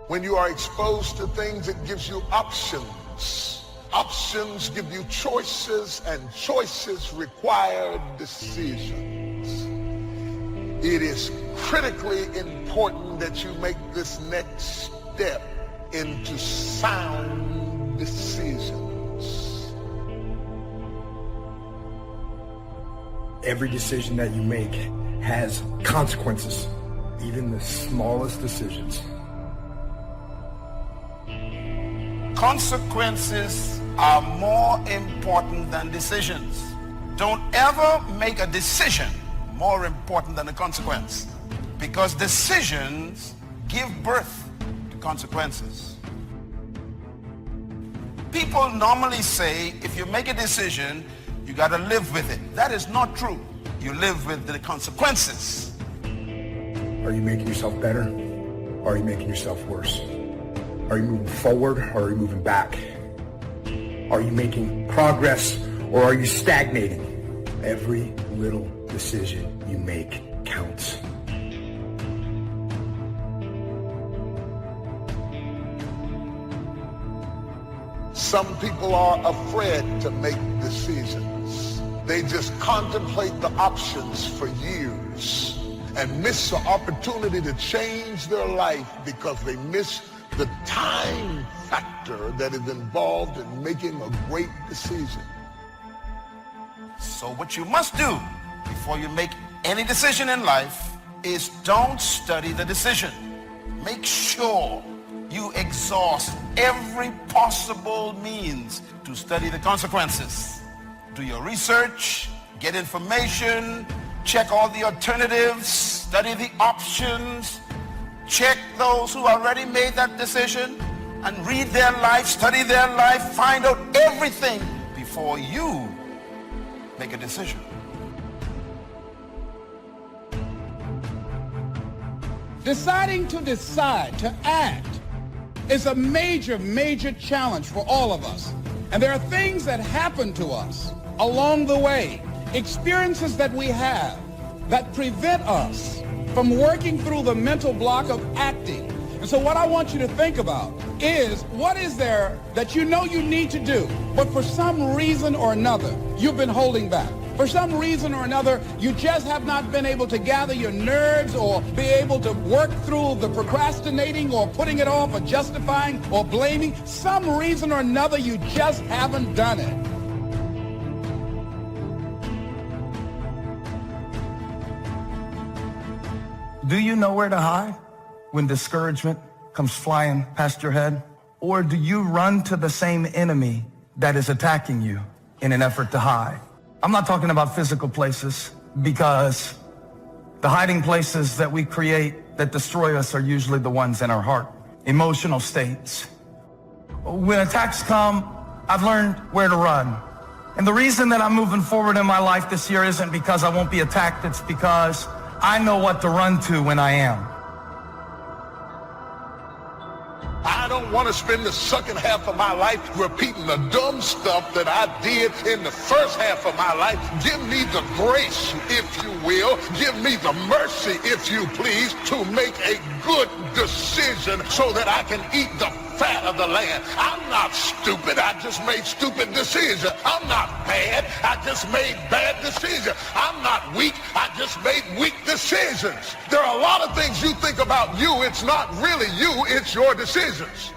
When you are exposed to things, it gives you options. Options give you choices, and choices require decisions. It is critically important that you make this next step into sound decisions. Every decision that you make has consequences, even the smallest decisions. Consequences are more important than decisions. Don't ever make a decision more important than a consequence, because decisions give birth to consequences. People normally say if you make a decision, you got to live with it. That is not true. You live with the consequences. Are you making yourself better, or are you making yourself worse? Are you moving forward, or are you moving back? Are you making progress, or are you stagnating? Every little decision you make counts. Some people are afraid to make decisions. They just contemplate the options for years and miss the opportunity to change their life because they miss the time factor that is involved in making a great decision. So what you must do before you make any decision in life is don't study the decision. Make sure you exhaust every possible means to study the consequences. Do your research, get information, check all the alternatives, study the options, check those who already made that decision, and read their life, study their life, find out everything before you make a decision. Deciding to decide, to act, is a major, major challenge for all of us. And there are things that happen to us along the way, experiences that we have that prevent us from working through the mental block of acting. And so what I want you to think about is, what is there that you know you need to do, but for some reason or another, you've been holding back? For some reason or another, you just have not been able to gather your nerves or be able to work through the procrastinating or putting it off or justifying or blaming. Some reason or another, you just haven't done it. Do you know where to hide when discouragement comes flying past your head? Or do you run to the same enemy that is attacking you in an effort to hide? I'm not talking about physical places, because the hiding places that we create that destroy us are usually the ones in our heart. Emotional states. When attacks come, I've learned where to run. And the reason that I'm moving forward in my life this year isn't because I won't be attacked, it's because I know what to run to when I am. I don't want to spend the second half of my life repeating the dumb stuff that I did in the first half of my life. Give me the grace, if you will. Give me the mercy, if you please, to make a good decision so that I can eat the fat of the land. I'm not stupid. I just made stupid decisions. I'm not bad. I just made bad decisions. I'm not weak. I just made weak decisions. There are a lot of things you think about you. It's not really you. It's your decisions.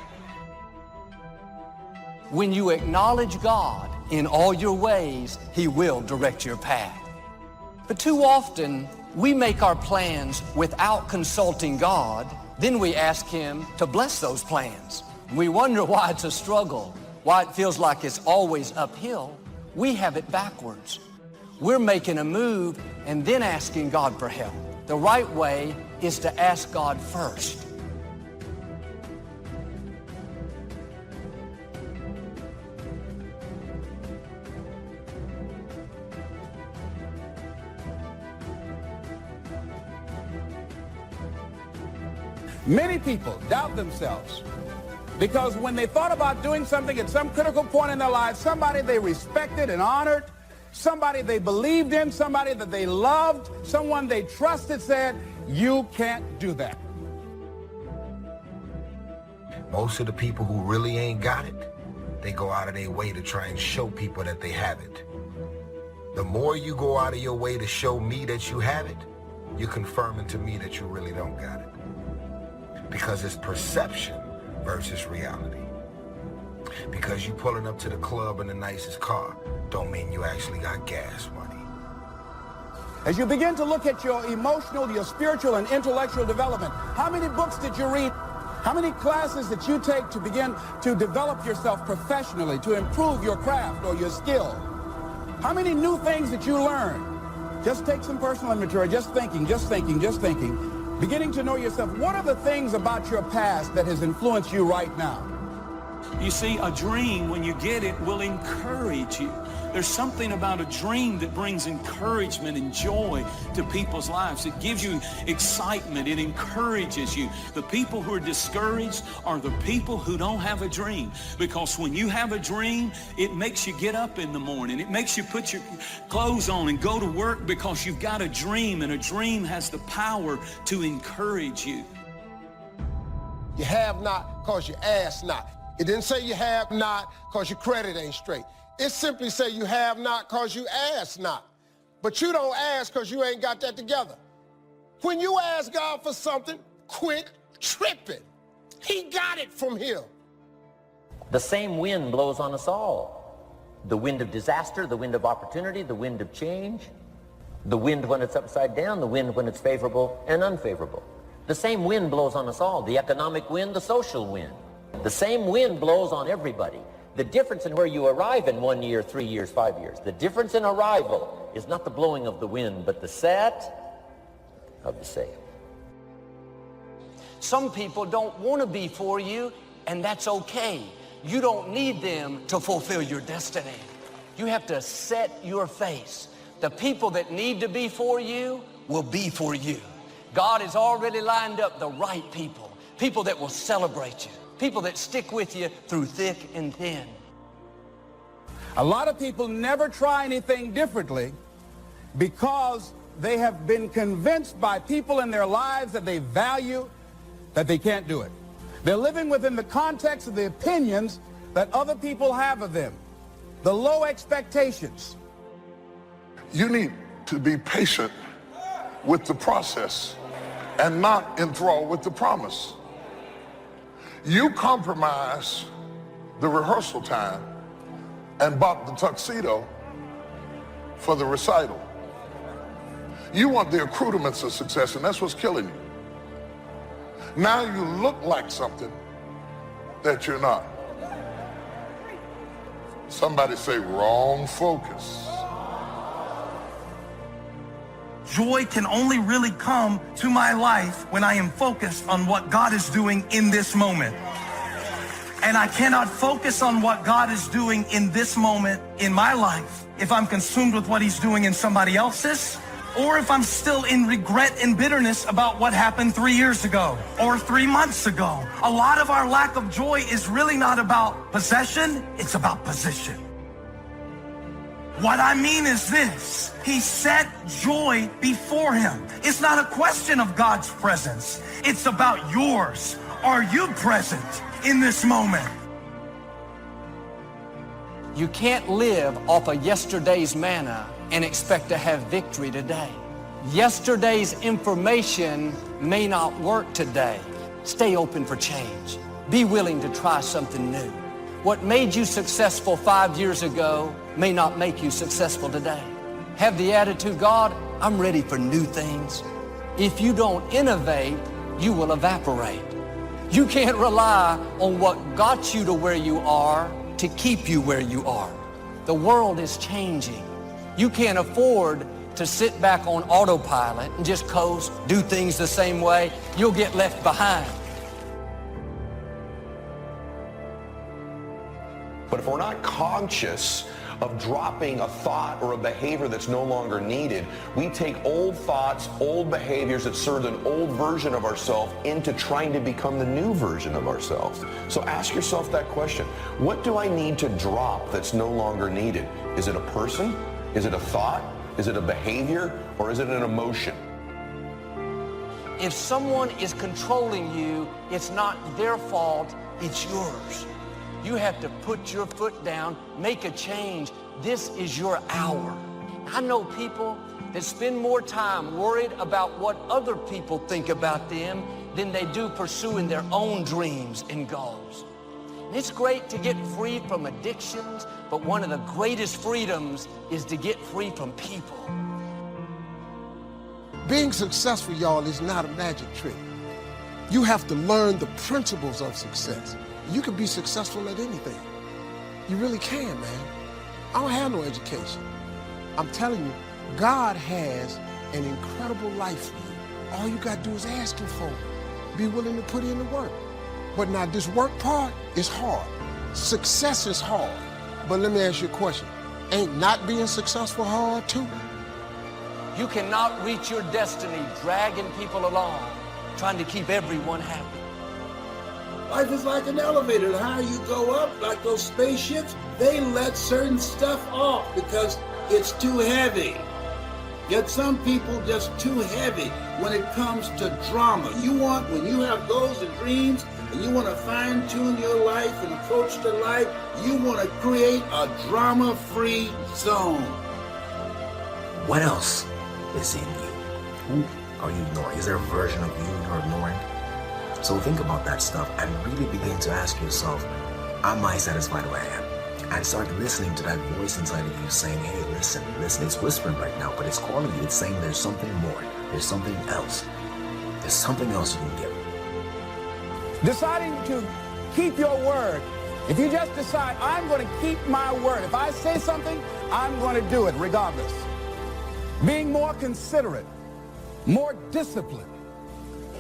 When you acknowledge God in all your ways, He will direct your path. But too often, we make our plans without consulting God. Then we ask Him to bless those plans. We wonder why it's a struggle, why it feels like it's always uphill. We have it backwards. We're making a move and then asking God for help. The right way is to ask God first. Many people doubt themselves because when they thought about doing something at some critical point in their lives, somebody they respected and honored, somebody they believed in, somebody that they loved, someone they trusted said, "You can't do that." Most of the people who really ain't got it, they go out of their way to try and show people that they have it. The more you go out of your way to show me that you have it, you're confirming to me that you really don't got it. Because it's perception versus reality. Because you pulling up to the club in the nicest car don't mean you actually got gas money. As you begin to look at your emotional, your spiritual, and intellectual development, how many books did you read? How many classes did you take to begin to develop yourself professionally, to improve your craft or your skill? How many new things did you learn? Just take some personal inventory, just thinking. Beginning to know yourself. What are the things about your past that has influenced you right now? You see, a dream, when you get it, will encourage you. There's something about a dream that brings encouragement and joy to people's lives. It gives you excitement. It encourages you. The people who are discouraged are the people who don't have a dream. Because when you have a dream, it makes you get up in the morning. It makes you put your clothes on and go to work because you've got a dream, and a dream has the power to encourage you. You have not because you ask not. It didn't say you have not because your credit ain't straight. It simply say you have not because you ask not. But you don't ask because you ain't got that together. When you ask God for something, quit tripping. He got it from Him. The same wind blows on us all. The wind of disaster, the wind of opportunity, the wind of change, the wind when it's upside down, the wind when it's favorable and unfavorable. The same wind blows on us all. The economic wind, the social wind. The same wind blows on everybody. The difference in where you arrive in 1 year, 3 years, 5 years, the difference in arrival is not the blowing of the wind, but the set of the sail. Some people don't want to be for you, and that's okay. You don't need them to fulfill your destiny. You have to set your face. The people that need to be for you will be for you. God has already lined up the right people, people that will celebrate you, people that stick with you through thick and thin. A lot of people never try anything differently because they have been convinced by people in their lives that they value that they can't do it. They're living within the context of the opinions that other people have of them, the low expectations. You need to be patient with the process and not enthralled with the promise. You compromise the rehearsal time and bought the tuxedo for the recital. You want the accoutrements of success, and that's what's killing you. Now you look like something that you're not. Somebody say wrong focus. Joy can only really come to my life when I am focused on what God is doing in this moment. And I cannot focus on what God is doing in this moment in my life if I'm consumed with what He's doing in somebody else's, or if I'm still in regret and bitterness about what happened 3 years ago or 3 months ago. A lot of our lack of joy is really not about possession, it's about position. What I mean is this: He set joy before Him. It's not a question of God's presence. It's about yours. Are you present in this moment? You can't live off of yesterday's manna and expect to have victory today. Yesterday's information may not work today. Stay open for change. Be willing to try something new. What made you successful 5 years ago may not make you successful today. Have the attitude, God, I'm ready for new things. If you don't innovate, you will evaporate. You can't rely on what got you to where you are to keep you where you are. The world is changing. You can't afford to sit back on autopilot and just coast, do things the same way. You'll get left behind. But if we're not conscious of dropping a thought or a behavior that's no longer needed, we take old thoughts, old behaviors that served an old version of ourselves into trying to become the new version of ourselves. So ask yourself that question. What do I need to drop that's no longer needed? Is it a person? Is it a thought? Is it a behavior? Or is it an emotion? If someone is controlling you, it's not their fault. it's yours. You have to put your foot down, make a change. This is your hour. I know people that spend more time worried about what other people think about them than they do pursuing their own dreams and goals. And it's great to get free from addictions, but one of the greatest freedoms is to get free from people. Being successful, y'all, is not a magic trick. You have to learn the principles of success. You can be successful at anything. You really can, man. I don't have no education. I'm telling you, God has an incredible life for you. All you got to do is ask him for it. Be willing to put in the work. But now this work part is hard. Success is hard. But let me ask you a question. Ain't not being successful hard too? You cannot reach your destiny dragging people along, trying to keep everyone happy. Life is like an elevator. The higher you go up, like those spaceships, they let certain stuff off because it's too heavy. Yet some people just too heavy when it comes to drama. When you have goals and dreams, and you want to fine-tune your life and approach to life, you want to create a drama-free zone. What else is in you? Who are you ignoring? Is there a version of you you're ignoring? So think about that stuff and really begin to ask yourself, am I satisfied where I am? And start listening to that voice inside of you saying, hey, listen, it's whispering right now, but it's calling you. It's saying there's something more. There's something else. There's something else you can give. Deciding to keep your word. If you just decide, I'm going to keep my word. If I say something, I'm going to do it regardless. Being more considerate, more disciplined,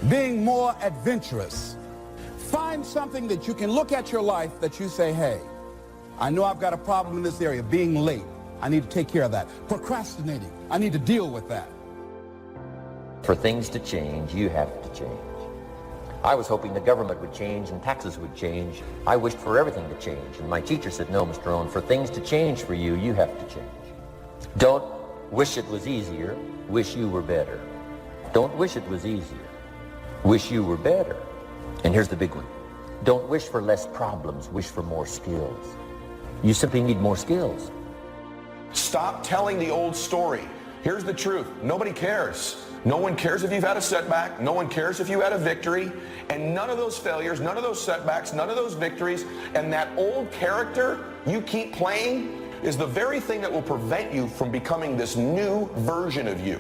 being more adventurous. Find something that you can look at your life that you say, hey, I know I've got a problem in this area, being late. I need to take care of that. Procrastinating, I need to deal with that. For things to change, you have to change. I was hoping the government would change and taxes would change. I wished for everything to change. And my teacher said, no, Mr. Rohn, for things to change for you, you have to change. Don't wish it was easier, wish you were better. Don't wish it was easier, wish you were better. And here's the big one. Don't wish for less problems, wish for more skills. You simply need more skills. Stop telling the old story. Here's the truth. Nobody cares. No one cares if you've had a setback. No one cares if you had a victory. And none of those failures, none of those setbacks, none of those victories, and that old character you keep playing is the very thing that will prevent you from becoming this new version of you.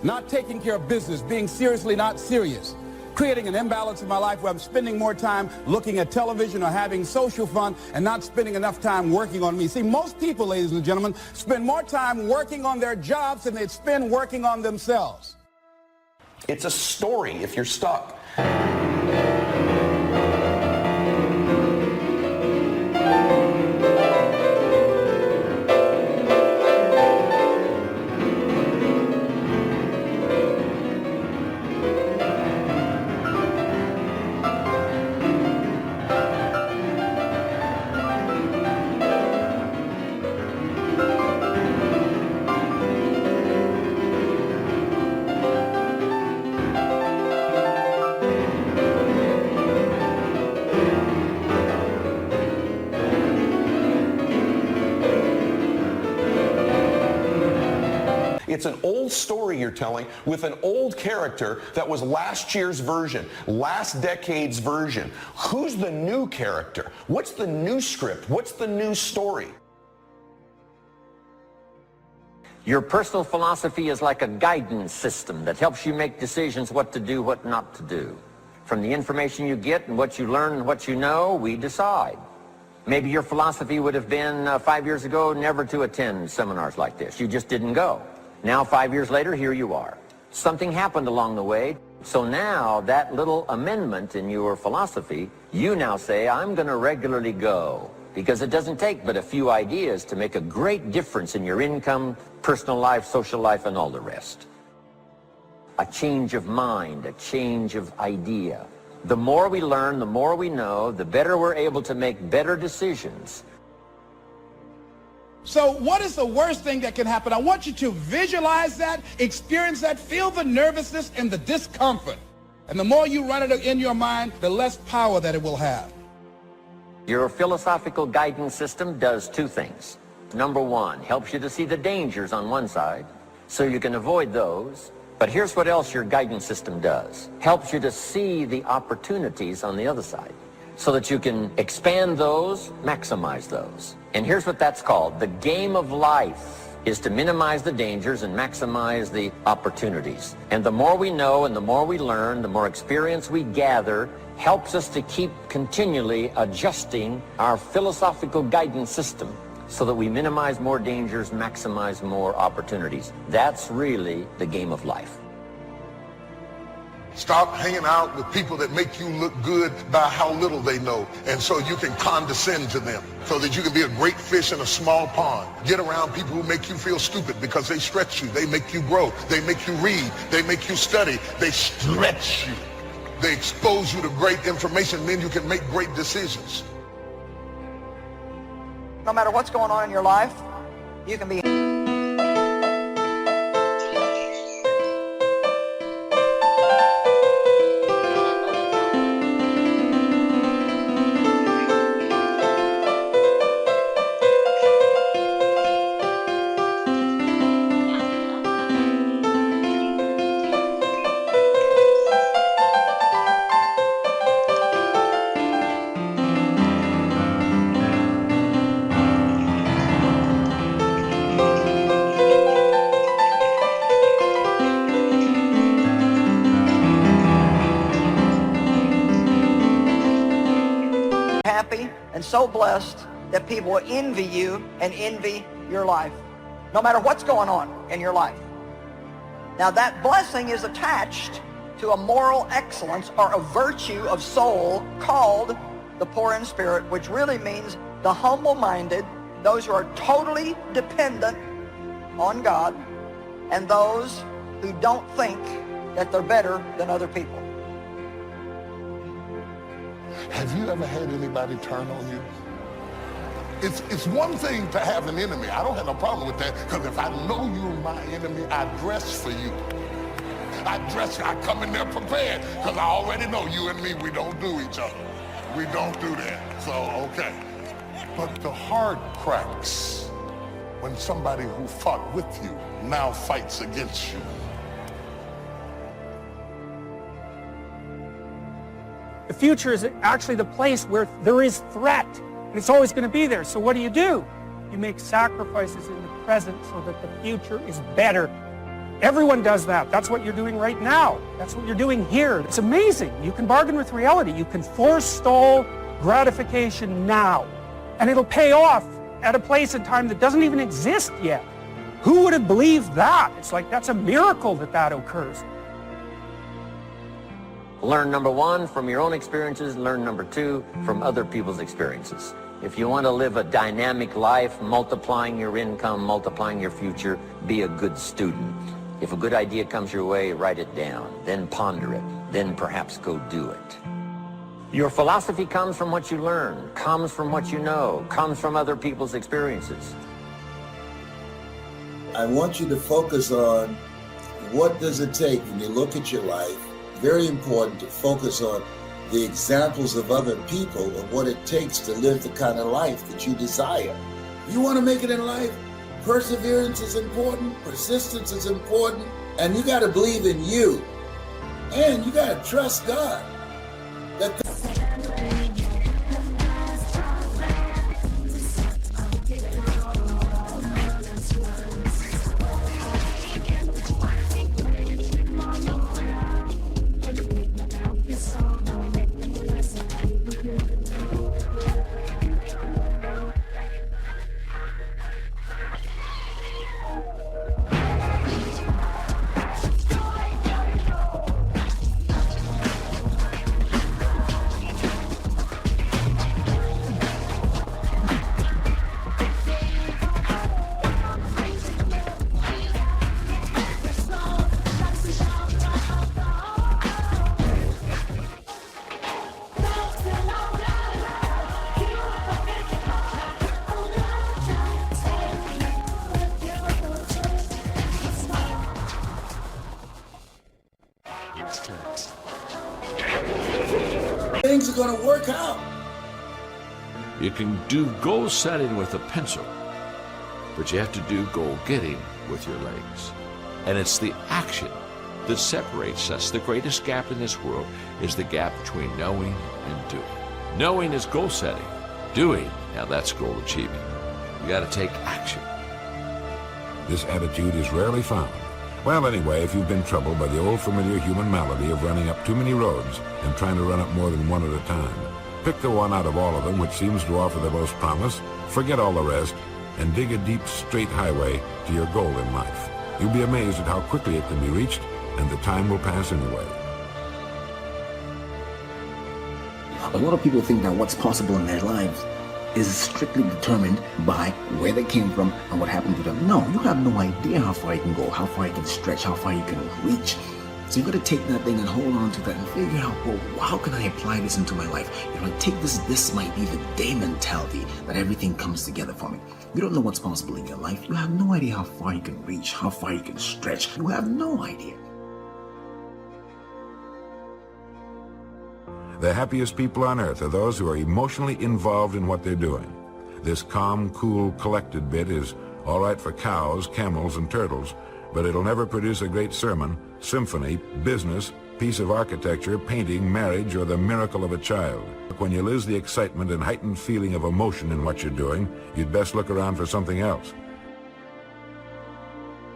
Not taking care of business, being seriously not serious. Creating an imbalance in my life where I'm spending more time looking at television or having social fun and not spending enough time working on me. See, most people, ladies and gentlemen, spend more time working on their jobs than they spend working on themselves. It's a story if you're stuck. It's an old story you're telling with an old character that was last year's version, last decade's version. Who's the new character? What's the new script? What's the new story? Your personal philosophy is like a guidance system that helps you make decisions what to do, what not to do. From the information you get and what you learn and what you know, we decide. Maybe your philosophy would have been 5 years ago never to attend seminars like this. You just didn't go. Now 5 years later, here you are. Something happened along the way. So now that little amendment in your philosophy, you now say, I'm going to regularly go. Because it doesn't take but a few ideas to make a great difference in your income, personal life, social life, and all the rest. A change of mind, a change of idea. The more we learn, the more we know, the better we're able to make better decisions. So what is the worst thing that can happen? I want you to visualize that, experience that, feel the nervousness and the discomfort. And the more you run it in your mind, the less power that it will have. Your philosophical guidance system does two things. Number one, helps you to see the dangers on one side, so you can avoid those. But here's what else your guidance system does. Helps you to see the opportunities on the other side, so that you can expand those, maximize those. And here's what that's called. The game of life is to minimize the dangers and maximize the opportunities. And the more we know and the more we learn, the more experience we gather, helps us to keep continually adjusting our philosophical guidance system so that we minimize more dangers, maximize more opportunities. That's really the game of life. Stop hanging out with people that make you look good by how little they know, and so you can condescend to them, so that you can be a great fish in a small pond. Get around people who make you feel stupid because they stretch you, they make you grow, they make you read, they make you study, they stretch you. They expose you to great information, then you can make great decisions. No matter what's going on in your life, you can be... happy and so blessed that people will envy you and envy your life, no matter what's going on in your life. Now that blessing is attached to a moral excellence or a virtue of soul called the poor in spirit, which really means the humble-minded, those who are totally dependent on God, and those who don't think that they're better than other people. Have you ever had anybody turn on you? It's one thing to have an enemy. I don't have no problem with that, because if I know you're my enemy, I dress for you. I come in there prepared, because I already know you and me, we don't do each other. We don't do that, so okay. But the heart cracks when somebody who fought with you now fights against you. The future is actually the place where there is threat, and it's always going to be there. So what do? You make sacrifices in the present so that the future is better. Everyone does that. That's what you're doing right now. That's what you're doing here. It's amazing. You can bargain with reality. You can forestall gratification now, and it'll pay off at a place and time that doesn't even exist yet. Who would have believed that? It's like that's a miracle that occurs. Learn number one from your own experiences, learn number two from other people's experiences. If you want to live a dynamic life, multiplying your income, multiplying your future, be a good student. If a good idea comes your way, write it down, then ponder it, then perhaps go do it. Your philosophy comes from what you learn, comes from what you know, comes from other people's experiences. I want you to focus on what does it take when you look at your life. Very important to focus on the examples of other people and what it takes to live the kind of life that you desire. You want to make it in life? Perseverance is important, persistence is important, and you got to believe in you. And you got to trust God. things are going to work out. You can do goal setting with a pencil, but you have to do goal getting with your legs. And it's the action that separates us. The greatest gap in this world is the gap between knowing and doing. Knowing is goal setting. Doing, now that's goal achieving. You got to take action. This attitude is rarely found. Well, anyway, if you've been troubled by the old familiar human malady of running up too many roads and trying to run up more than one at a time, pick the one out of all of them which seems to offer the most promise, forget all the rest, and dig a deep, straight highway to your goal in life. You'll be amazed at how quickly it can be reached, and the time will pass anyway. A lot of people think that what's possible in their lives is strictly determined by where they came from and what happened to them. No, you have no idea how far you can go, how far you can stretch, how far you can reach. So you got to take that thing and hold on to that and figure out, well, how can I apply this into my life? If I take this might be the day mentality that everything comes together for me. You don't know what's possible in your life. You have no idea how far you can reach, how far you can stretch. You have no idea. The happiest people on earth are those who are emotionally involved in what they're doing. This calm, cool, collected bit is all right for cows, camels, and turtles, but it'll never produce a great sermon, symphony, business, piece of architecture, painting, marriage, or the miracle of a child. When you lose the excitement and heightened feeling of emotion in what you're doing, you'd best look around for something else.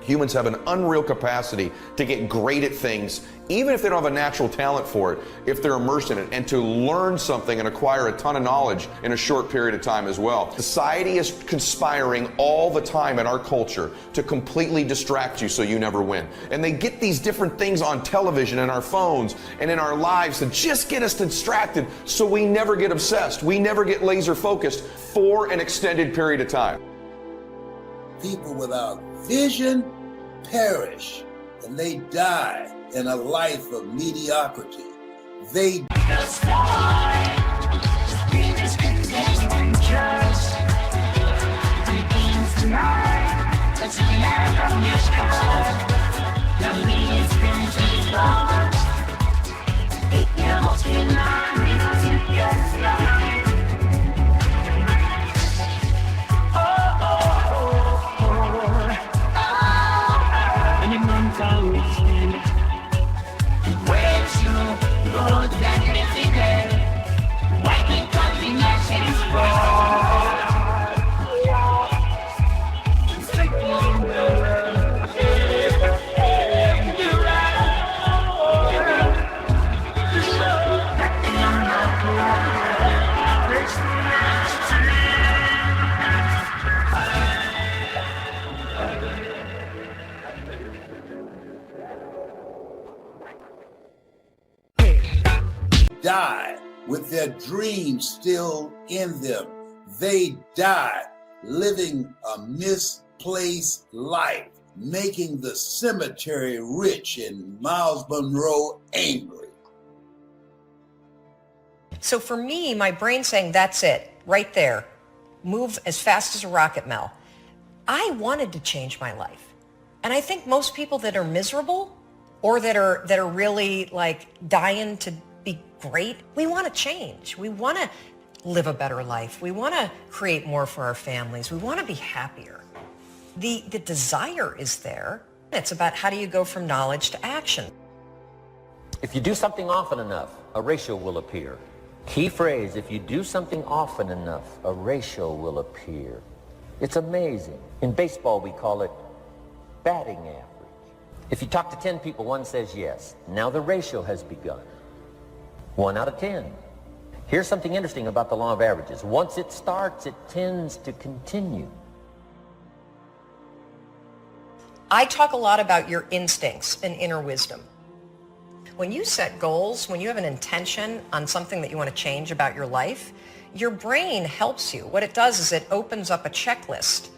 Humans have an unreal capacity to get great at things, even if they don't have a natural talent for it, if they're immersed in it, and to learn something and acquire a ton of knowledge in a short period of time as well. Society is conspiring all the time in our culture to completely distract you so you never win. And they get these different things on television and our phones and in our lives to just get us distracted so we never get obsessed. We never get laser focused for an extended period of time. People without vision perish, and they die in a life of mediocrity. They die with their dreams still in them. They die living a misplaced life, making the cemetery rich and Miles Monroe angry. So for me, my brain's saying, that's it, right there. Move as fast as a rocket, Mel. I wanted to change my life. And I think most people that are miserable or that are really like dying to be great, we want to change. We want to live a better life. We want to create more for our families. We want to be happier. The desire is there. It's about how do you go from knowledge to action. If you do something often enough, a ratio will appear. Key phrase, if you do something often enough, a ratio will appear. It's amazing. In baseball, we call it batting average. If you talk to 10 people, one says yes. Now the ratio has begun. 1 out of 10. Here's something interesting about the law of averages. Once it starts, it tends to continue. I talk a lot about your instincts and inner wisdom. When you set goals, when you have an intention on something that you want to change about your life, your brain helps you. What it does is it opens up a checklist,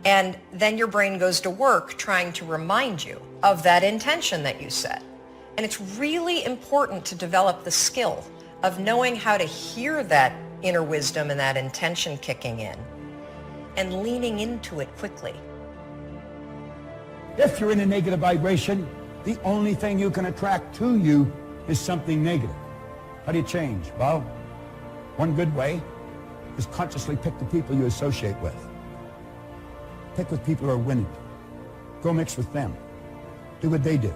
and then your brain goes to work trying to remind you of that intention that you set. And it's really important to develop the skill of knowing how to hear that inner wisdom and that intention kicking in and leaning into it quickly. If you're in a negative vibration, the only thing you can attract to you is something negative. How do you change? Well, one good way is consciously pick the people you associate with. Pick with people who are winning. Go mix with them. Do what they do.